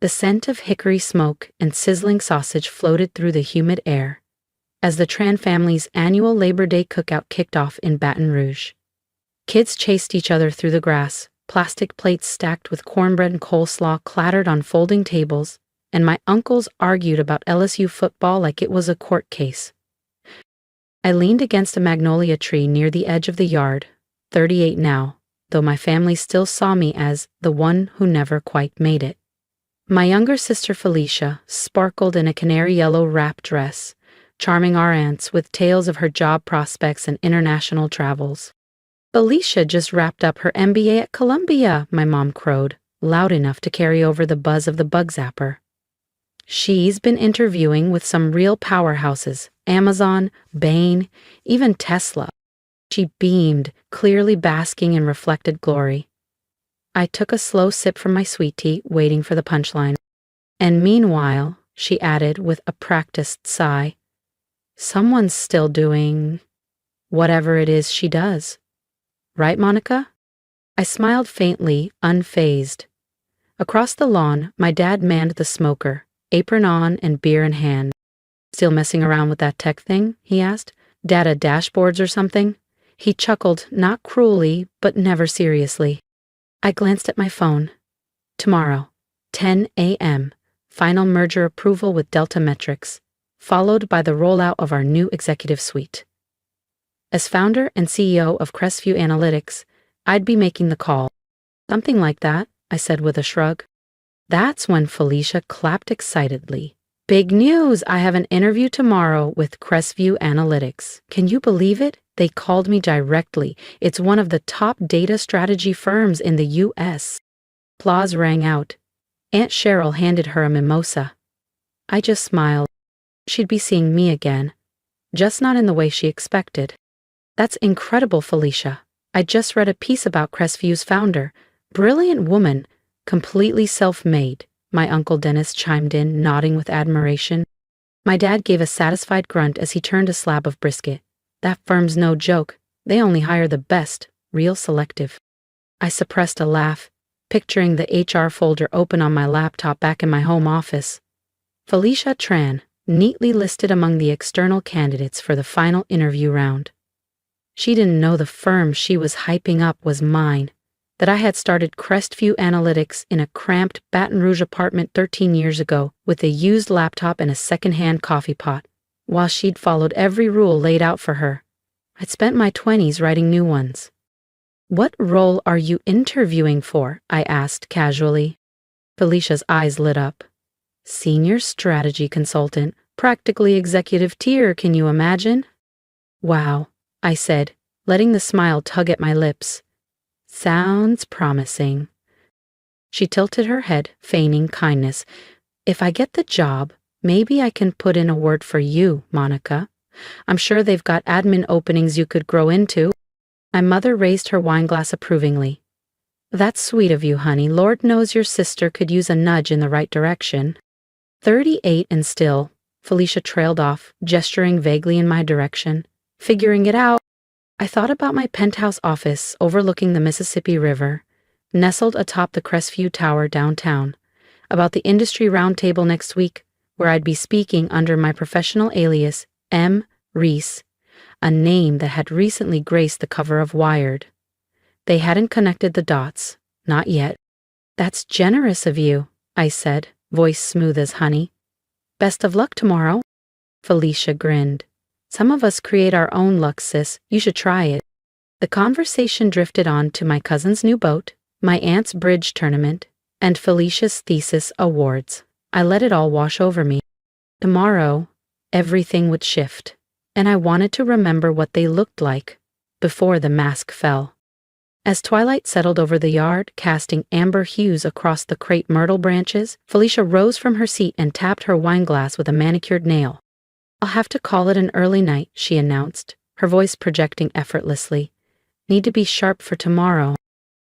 The scent of hickory smoke and sizzling sausage floated through the humid air as the Tran family's annual Labor Day cookout kicked off in Baton Rouge. Kids chased each other through the grass, plastic plates stacked with cornbread and coleslaw clattered on folding tables, and my uncles argued about LSU football like it was a court case. I leaned against a magnolia tree near the edge of the yard, 38 now, though my family still saw me as the one who never quite made it. My younger sister Felicia sparkled in a canary yellow wrap dress, charming our aunts with tales of her job prospects and international travels. Felicia just wrapped up her MBA at Columbia, my mom crowed, loud enough to carry over the buzz of the bug zapper. She's been interviewing with some real powerhouses, Amazon, Bain, even Tesla. She beamed, clearly basking in reflected glory. I took a slow sip from my sweet tea, waiting for the punchline. And meanwhile, she added with a practiced sigh, someone's still doing whatever it is she does. Right, Monica? I smiled faintly, unfazed. Across the lawn, my dad manned the smoker, apron on and beer in hand. Still messing around with that tech thing? He asked. Data dashboards or something? He chuckled, not cruelly, but never seriously. I glanced at my phone. Tomorrow, 10 a.m., final merger approval with Delta Metrics, followed by the rollout of our new executive suite. As founder and CEO of Crestview Analytics, I'd be making the call. Something like that, I said with a shrug. That's when Felicia clapped excitedly. Big news! I have an interview tomorrow with Crestview Analytics. Can you believe it? They called me directly. It's one of the top data strategy firms in the U.S. Applause rang out. Aunt Cheryl handed her a mimosa. I just smiled. She'd be seeing me again, just not in the way she expected. That's incredible, Felicia. I just read a piece about Crestview's founder. Brilliant woman, completely self-made, my Uncle Dennis chimed in, nodding with admiration. My dad gave a satisfied grunt as he turned a slab of brisket. That firm's no joke. They only hire the best, real selective. I suppressed a laugh, picturing the HR folder open on my laptop back in my home office. Felicia Tran, neatly listed among the external candidates for the final interview round. She didn't know the firm she was hyping up was mine, that I had started Crestview Analytics in a cramped Baton Rouge apartment 13 years ago with a used laptop and a second-hand coffee pot, while she'd followed every rule laid out for her. I'd spent my 20s writing new ones. What role are you interviewing for? I asked casually. Felicia's eyes lit up. Senior strategy consultant, practically executive tier, can you imagine? Wow, I said, letting the smile tug at my lips. Sounds promising. She tilted her head, feigning kindness. If I get the job, maybe I can put in a word for you, Monica. I'm sure they've got admin openings you could grow into. My mother raised her wineglass approvingly. That's sweet of you, honey. Lord knows your sister could use a nudge in the right direction. 38 and still, Felicia trailed off, gesturing vaguely in my direction. Figuring it out. I thought about my penthouse office overlooking the Mississippi River, nestled atop the Crestview Tower downtown, about the industry roundtable next week, where I'd be speaking under my professional alias, M. Reese, a name that had recently graced the cover of Wired. They hadn't connected the dots, not yet. That's generous of you, I said, voice smooth as honey. Best of luck tomorrow. Felicia grinned. Some of us create our own luck, sis. You should try it. The conversation drifted on to my cousin's new boat, my aunt's bridge tournament, and Felicia's thesis awards. I let it all wash over me. Tomorrow, everything would shift, and I wanted to remember what they looked like before the mask fell. As twilight settled over the yard, casting amber hues across the crepe myrtle branches, Felicia rose from her seat and tapped her wineglass with a manicured nail. I'll have to call it an early night, she announced, her voice projecting effortlessly. Need to be sharp for tomorrow.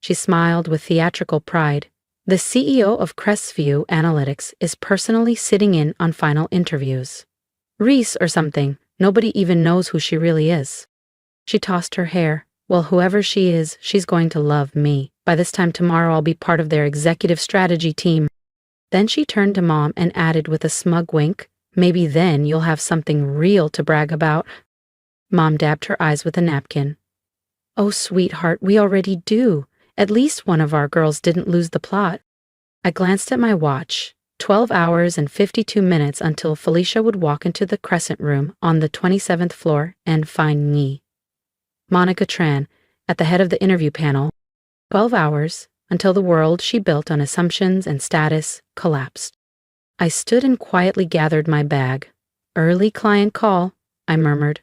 She smiled with theatrical pride. The CEO of Crestview Analytics is personally sitting in on final interviews. Reese or something. Nobody even knows who she really is. She tossed her hair. Well, whoever she is, she's going to love me. By this time tomorrow, I'll be part of their executive strategy team. Then she turned to Mom and added with a smug wink, maybe then you'll have something real to brag about. Mom dabbed her eyes with a napkin. Oh, sweetheart, we already do. At least one of our girls didn't lose the plot. I glanced at my watch. 12 hours and 52 minutes until Felicia would walk into the Crescent Room on the 27th floor and find me, Monica Tran, at the head of the interview panel. 12 hours until the world she built on assumptions and status collapsed. I stood and quietly gathered my bag. Early client call, I murmured.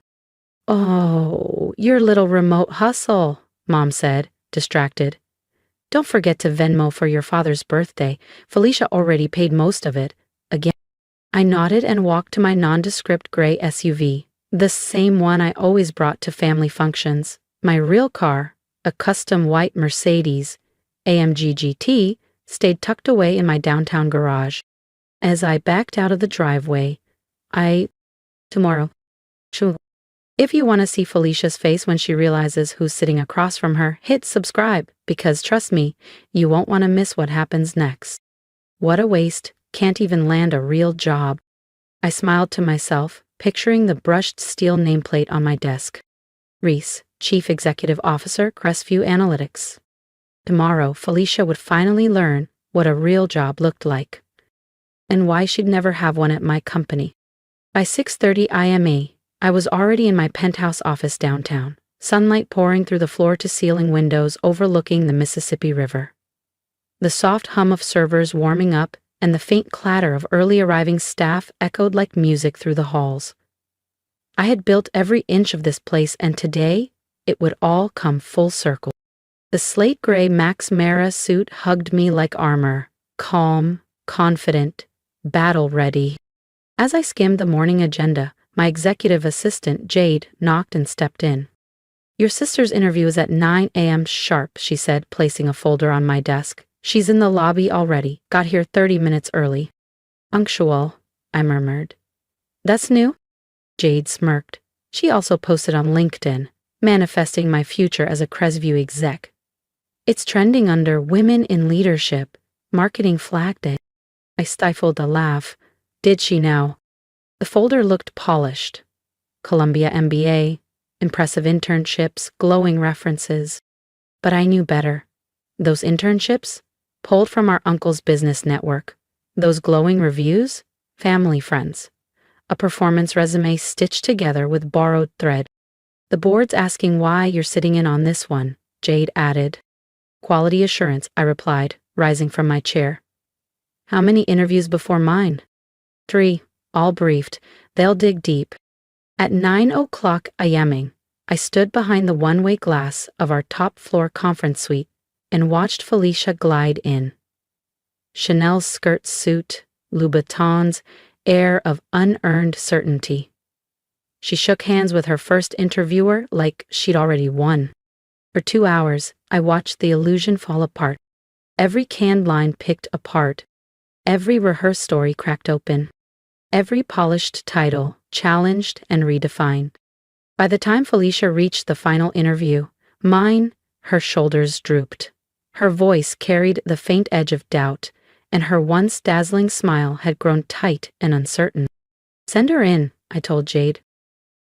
Oh, your little remote hustle, Mom said, distracted. Don't forget to Venmo for your father's birthday. Felicia already paid most of it. Again, I nodded and walked to my nondescript gray SUV, the same one I always brought to family functions. My real car, a custom white Mercedes AMG GT, stayed tucked away in my downtown garage. As I backed out of the driveway, tomorrow. If you want to see Felicia's face when she realizes who's sitting across from her, hit subscribe, because trust me, you won't want to miss what happens next. What a waste, can't even land a real job. I smiled to myself, picturing the brushed steel nameplate on my desk. Reese, Chief Executive Officer, Crestview Analytics. Tomorrow, Felicia would finally learn what a real job looked like, and why she'd never have one at my company. By 6:30 IME, I was already in my penthouse office downtown, sunlight pouring through the floor-to-ceiling windows overlooking the Mississippi River. The soft hum of servers warming up and the faint clatter of early-arriving staff echoed like music through the halls. I had built every inch of this place, and today, it would all come full circle. The slate-gray Max Mara suit hugged me like armor, calm, confident, battle-ready. As I skimmed the morning agenda, my executive assistant, Jade, knocked and stepped in. Your sister's interview is at 9 a.m. sharp, she said, placing a folder on my desk. She's in the lobby already, got here 30 minutes early. Punctual, I murmured. That's new? Jade smirked. She also posted on LinkedIn, manifesting my future as a Crestview exec. It's trending under Women in Leadership, Marketing Flag Day. I stifled a laugh. Did she now? The folder looked polished. Columbia MBA, impressive internships, glowing references. But I knew better. Those internships? Pulled from our uncle's business network. Those glowing reviews? Family friends. A performance resume stitched together with borrowed thread. The board's asking why you're sitting in on this one, Jade added. Quality assurance, I replied, rising from my chair. How many interviews before mine? 3. All briefed. They'll dig deep. At 9 o'clock IMing, I stood behind the one-way glass of our top-floor conference suite and watched Felicia glide in. Chanel's skirt suit, Louboutin's air of unearned certainty. She shook hands with her first interviewer like she'd already won. For 2 hours, I watched the illusion fall apart. Every canned line picked apart. Every rehearsed story cracked open. Every polished title challenged and redefined. By the time Felicia reached the final interview, her shoulders drooped. Her voice carried the faint edge of doubt, and her once dazzling smile had grown tight and uncertain. Send her in, I told Jade.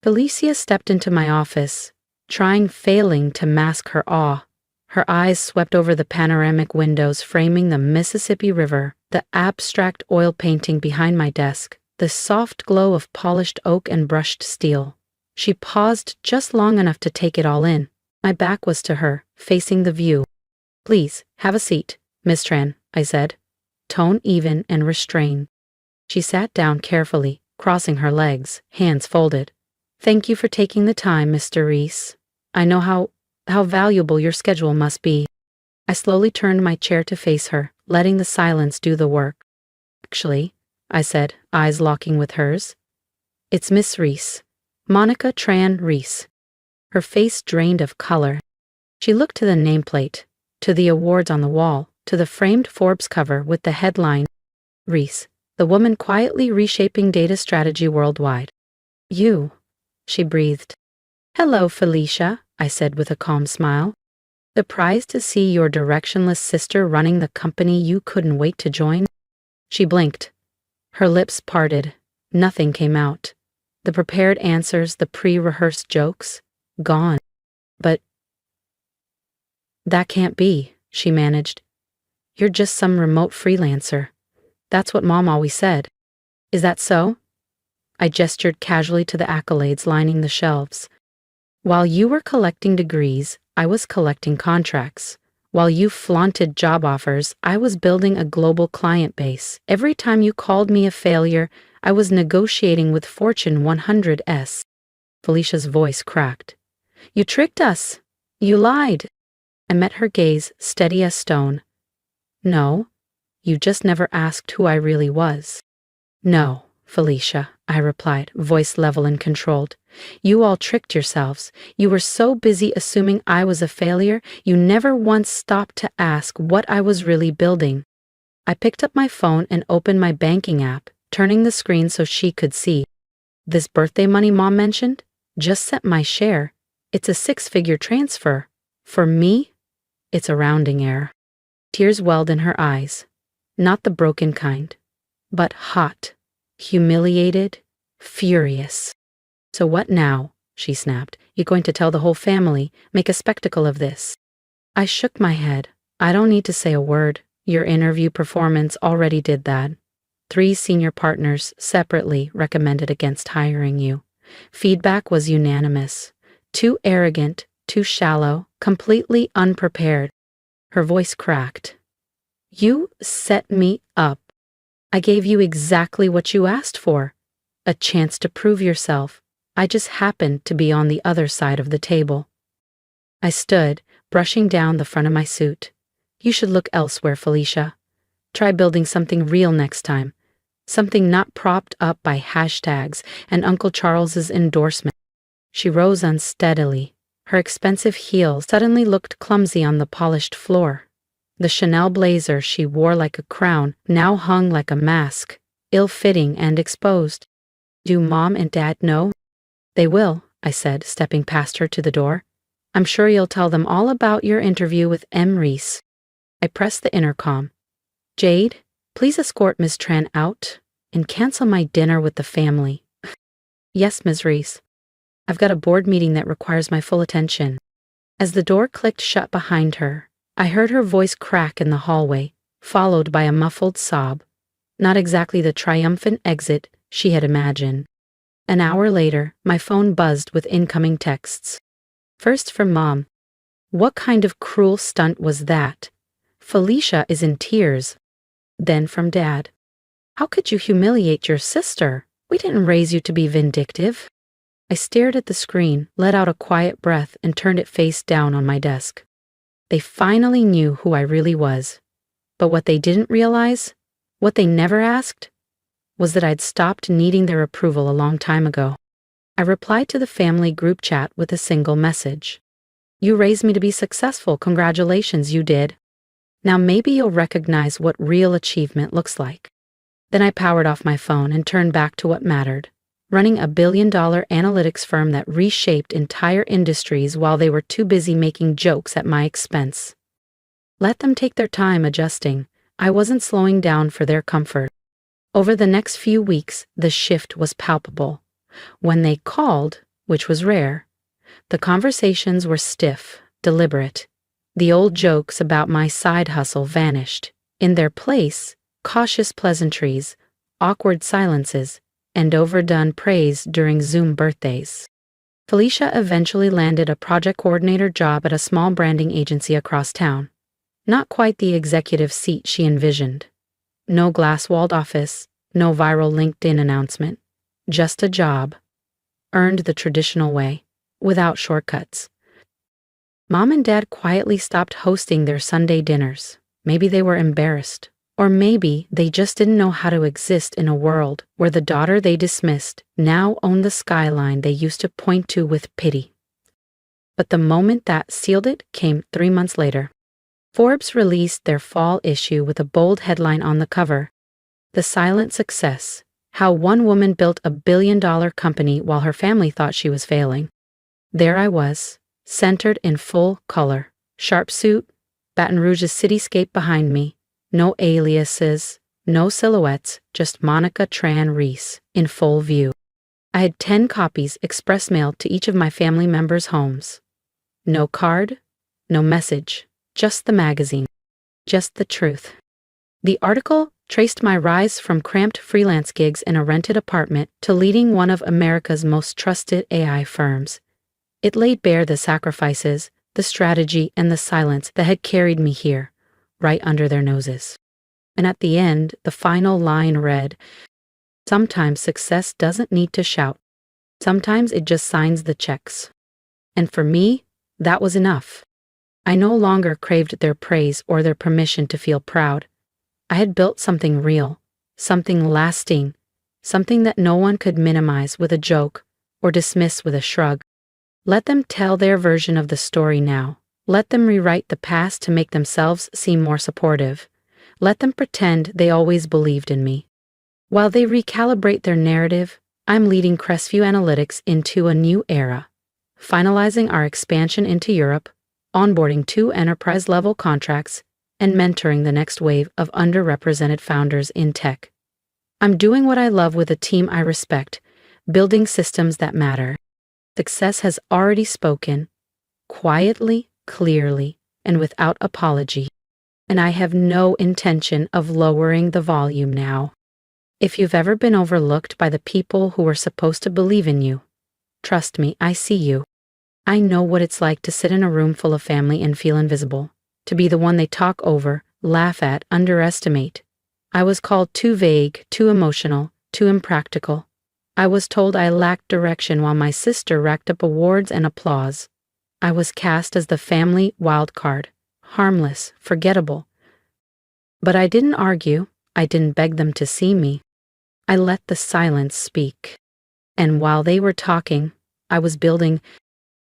Felicia stepped into my office, failing to mask her awe. Her eyes swept over the panoramic windows framing the Mississippi River, the abstract oil painting behind my desk, the soft glow of polished oak and brushed steel. She paused just long enough to take it all in. My back was to her, facing the view. Please, have a seat, Miss Tran, I said, tone even and restrained. She sat down carefully, crossing her legs, hands folded. Thank you for taking the time, Mr. Reese. I know how valuable your schedule must be. I slowly turned my chair to face her, letting the silence do the work. Actually, I said, eyes locking with hers, it's Miss Reese. Monica Tran Reese. Her face drained of color. She looked to the nameplate, to the awards on the wall, to the framed Forbes cover with the headline, Reese, the woman quietly reshaping data strategy worldwide. You, she breathed. Hello, Felicia, I said with a calm smile. Surprised to see your directionless sister running the company you couldn't wait to join? She blinked. Her lips parted. Nothing came out. The prepared answers, the pre-rehearsed jokes, gone. But that can't be, she managed. You're just some remote freelancer. That's what Mom always said. Is that so? I gestured casually to the accolades lining the shelves. While you were collecting degrees, I was collecting contracts. While you flaunted job offers, I was building a global client base. Every time you called me a failure, I was negotiating with Fortune 100s. Felicia's voice cracked. You tricked us. You lied. I met her gaze, steady as stone. No, you just never asked who I really was. No, Felicia, I replied, voice level and controlled. You all tricked yourselves. You were so busy assuming I was a failure, you never once stopped to ask what I was really building. I picked up my phone and opened my banking app, turning the screen so she could see. This birthday money Mom mentioned? Just sent my share. It's a 6-figure transfer. For me, it's a rounding error. Tears welled in her eyes. Not the broken kind, but hot, humiliated, furious. So what now? She snapped. You going to tell the whole family, make a spectacle of this? I shook my head. I don't need to say a word. Your interview performance already did that. 3 senior partners separately recommended against hiring you. Feedback was unanimous. Too arrogant, too shallow, completely unprepared. Her voice cracked. You set me up. I gave you exactly what you asked for. A chance to prove yourself. I just happened to be on the other side of the table. I stood, brushing down the front of my suit. You should look elsewhere, Felicia. Try building something real next time. Something not propped up by hashtags and Uncle Charles's endorsement. She rose unsteadily. Her expensive heels suddenly looked clumsy on the polished floor. The Chanel blazer she wore like a crown now hung like a mask, ill-fitting and exposed. Do Mom and Dad know? They will, I said, stepping past her to the door. I'm sure you'll tell them all about your interview with M. Reese. I pressed the intercom. Jade, please escort Ms. Tran out and cancel my dinner with the family. Yes, Ms. Reese. I've got a board meeting that requires my full attention. As the door clicked shut behind her, I heard her voice crack in the hallway, followed by a muffled sob. Not exactly the triumphant exit she had imagined. An hour later, my phone buzzed with incoming texts. First from Mom. What kind of cruel stunt was that? Felicia is in tears. Then from Dad. How could you humiliate your sister? We didn't raise you to be vindictive. I stared at the screen, let out a quiet breath, and turned it face down on my desk. They finally knew who I really was. But what they didn't realize, what they never asked, was that I'd stopped needing their approval a long time ago. I replied to the family group chat with a single message. You raised me to be successful. Congratulations, you did. Now maybe you'll recognize what real achievement looks like. Then I powered off my phone and turned back to what mattered. Running a billion-dollar analytics firm that reshaped entire industries while they were too busy making jokes at my expense. Let them take their time adjusting. I wasn't slowing down for their comfort. Over the next few weeks, the shift was palpable. When they called, which was rare, the conversations were stiff, deliberate. The old jokes about my side hustle vanished. In their place, cautious pleasantries, awkward silences, and overdone praise during Zoom birthdays. Felicia eventually landed a project coordinator job at a small branding agency across town. Not quite the executive seat she envisioned. No glass-walled office, no viral LinkedIn announcement. Just a job. Earned the traditional way, without shortcuts. Mom and Dad quietly stopped hosting their Sunday dinners. Maybe they were embarrassed. Or maybe they just didn't know how to exist in a world where the daughter they dismissed now owned the skyline they used to point to with pity. But the moment that sealed it came 3 months later. Forbes released their fall issue with a bold headline on the cover. The Silent Success. How one woman built a billion-dollar company while her family thought she was failing. There I was, centered in full color. Sharp suit, Baton Rouge's cityscape behind me. No aliases, No silhouettes, just Monica Tran Reese, in full view. I had 10 copies express mailed to each of my family members' homes. No card, no message, just the magazine. Just the truth. The article traced my rise from cramped freelance gigs in a rented apartment to leading one of America's most trusted AI firms. It laid bare the sacrifices, the strategy, and the silence that had carried me here, right under their noses. And at the end, the final line read, "Sometimes success doesn't need to shout. Sometimes it just signs the checks." And for me, that was enough. I no longer craved their praise or their permission to feel proud. I had built something real, something lasting, something that no one could minimize with a joke or dismiss with a shrug. Let them tell their version of the story now. Let them rewrite the past to make themselves seem more supportive. Let them pretend they always believed in me. While they recalibrate their narrative, I'm leading Crestview Analytics into a new era, finalizing our expansion into Europe, onboarding 2 enterprise-level contracts, and mentoring the next wave of underrepresented founders in tech. I'm doing what I love with a team I respect, building systems that matter. Success has already spoken, quietly, clearly, and without apology. And I have no intention of lowering the volume now. If you've ever been overlooked by the people who were supposed to believe in you, trust me, I see you. I know what it's like to sit in a room full of family and feel invisible, to be the one they talk over, laugh at, underestimate. I was called too vague, too emotional, too impractical. I was told I lacked direction while my sister racked up awards and applause. I was cast as the family wild card, harmless, forgettable. But I didn't argue. I didn't beg them to see me. I let the silence speak. And while they were talking, I was building.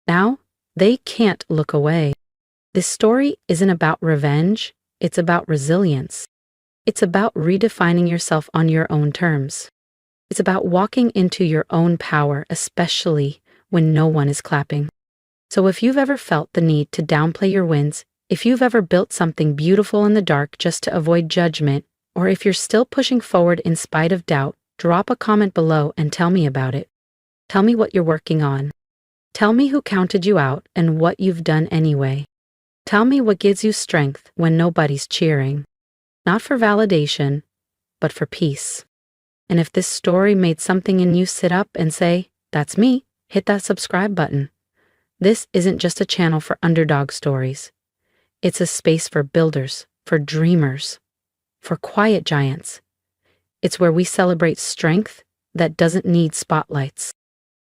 Now, they can't look away. This story isn't about revenge, it's about resilience. It's about redefining yourself on your own terms. It's about walking into your own power, especially when no one is clapping. So if you've ever felt the need to downplay your wins, if you've ever built something beautiful in the dark just to avoid judgment, or if you're still pushing forward in spite of doubt, drop a comment below and tell me about it. Tell me what you're working on. Tell me who counted you out and what you've done anyway. Tell me what gives you strength when nobody's cheering. Not for validation, but for peace. And if this story made something in you sit up and say, "That's me," hit that subscribe button. This isn't just a channel for underdog stories. It's a space for builders, for dreamers, for quiet giants. It's where we celebrate strength that doesn't need spotlights.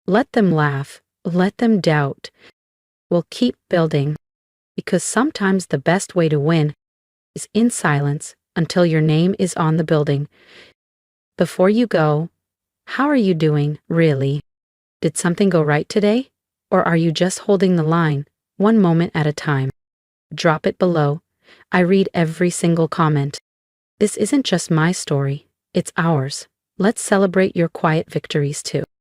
Let them laugh, let them doubt. We'll keep building, because sometimes the best way to win is in silence until your name is on the building. Before you go, how are you doing, really? Did something go right today? Or are you just holding the line, one moment at a time? Drop it below. I read every single comment. This isn't just my story, it's ours. Let's celebrate your quiet victories too.